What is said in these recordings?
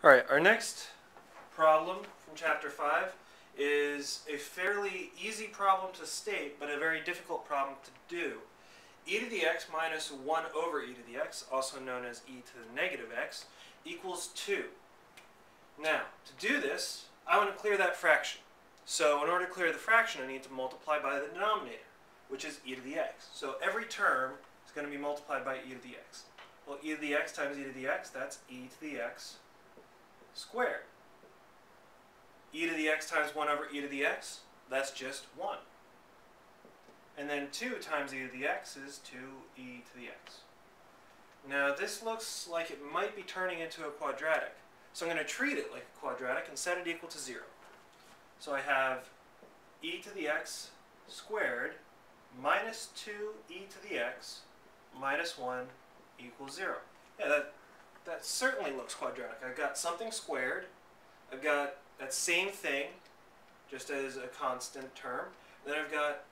Alright, our next problem from Chapter 5 is a fairly easy problem to state, but a very difficult problem to do. E to the x minus 1 over e to the x, also known as e to the negative x, equals 2. Now, to do this, I want to clear that fraction. So in order to clear the fraction, I need to multiply by the denominator, which is e to the x. So every term is going to be multiplied by e to the x. Well, e to the x times e to the x, that's e to the x squared. E to the x times 1 over e to the x, that's just 1. And then 2 times e to the x is 2e to the x. Now this looks like it might be turning into a quadratic. So I'm going to treat it like a quadratic and set it equal to 0. So I have e to the x squared minus 2e to the x minus 1 equals 0. Yeah, that certainly looks quadratic. I've got something squared. I've got that same thing, just as a constant term. And then I've got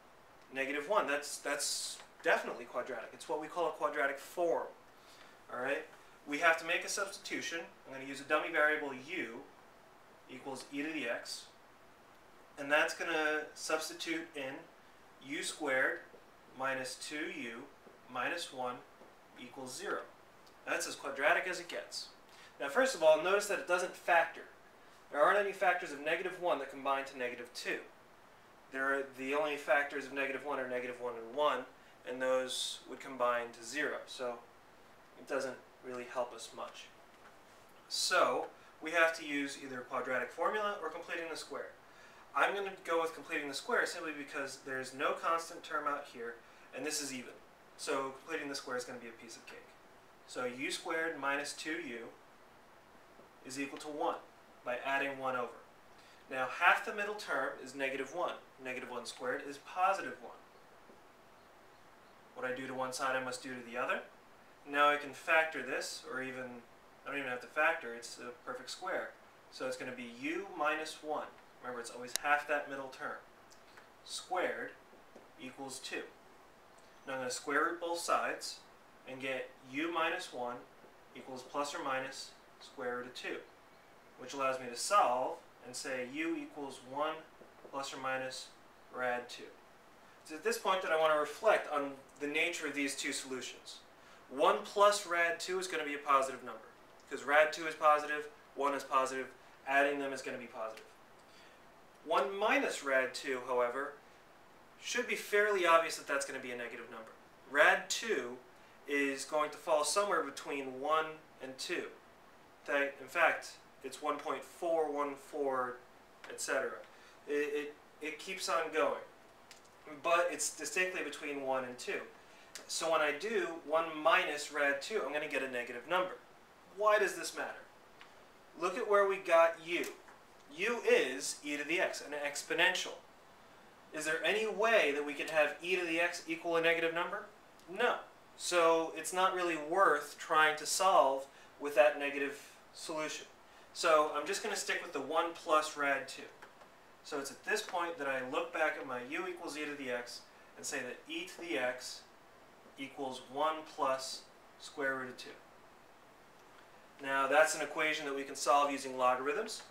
negative 1. That's definitely quadratic. It's what we call a quadratic form. Alright? We have to make a substitution. I'm going to use a dummy variable u equals e to the x. And that's going to substitute in u squared minus 2u minus 1 equals 0. That's as quadratic as it gets. Now first of all, notice that it doesn't factor. There aren't any factors of negative 1 that combine to negative 2. The only factors of negative 1 are negative 1 and 1, and those would combine to 0. So it doesn't really help us much. So we have to use either a quadratic formula or completing the square. I'm going to go with completing the square simply because there's no constant term out here, and this is even. So completing the square is going to be a piece of cake. So u squared minus 2u is equal to 1 by adding 1 over. Now half the middle term is negative 1. Negative 1 squared is positive 1. What I do to one side I must do to the other. Now I can factor this, or even, I don't even have to factor, it's a perfect square. So it's going to be u minus 1. Remember, it's always half that middle term. Squared equals 2. Now I'm going to square root both sides and get u minus 1 equals plus or minus square root of 2, which allows me to solve and say u equals 1 plus or minus rad 2. It's at this point that I want to reflect on the nature of these two solutions. 1 plus rad 2 is going to be a positive number, because rad 2 is positive, 1 is positive, adding them is going to be positive. 1 minus rad 2, however, should be fairly obvious that that's going to be a negative number. Rad 2 is going to fall somewhere between 1 and 2. In fact, it's 1.414, etc. It keeps on going. But it's distinctly between 1 and 2. So when I do 1 minus rad 2, I'm going to get a negative number. Why does this matter? Look at where we got u. U is e to the x, an exponential. Is there any way that we can have e to the x equal a negative number? No. So it's not really worth trying to solve with that negative solution. So I'm just going to stick with the 1 plus rad 2. So it's at this point that I look back at my u equals e to the x and say that e to the x equals 1 plus square root of 2. Now that's an equation that we can solve using logarithms.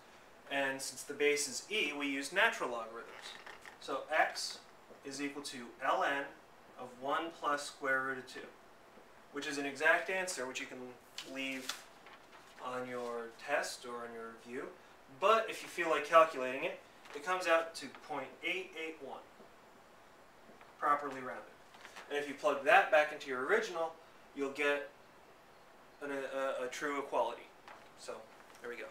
And since the base is e, we use natural logarithms. So x is equal to ln of 1 plus square root of 2, which is an exact answer which you can leave on your test or on your review. But if you feel like calculating it, it comes out to 0.881, properly rounded. And if you plug that back into your original, you'll get a true equality. So there we go.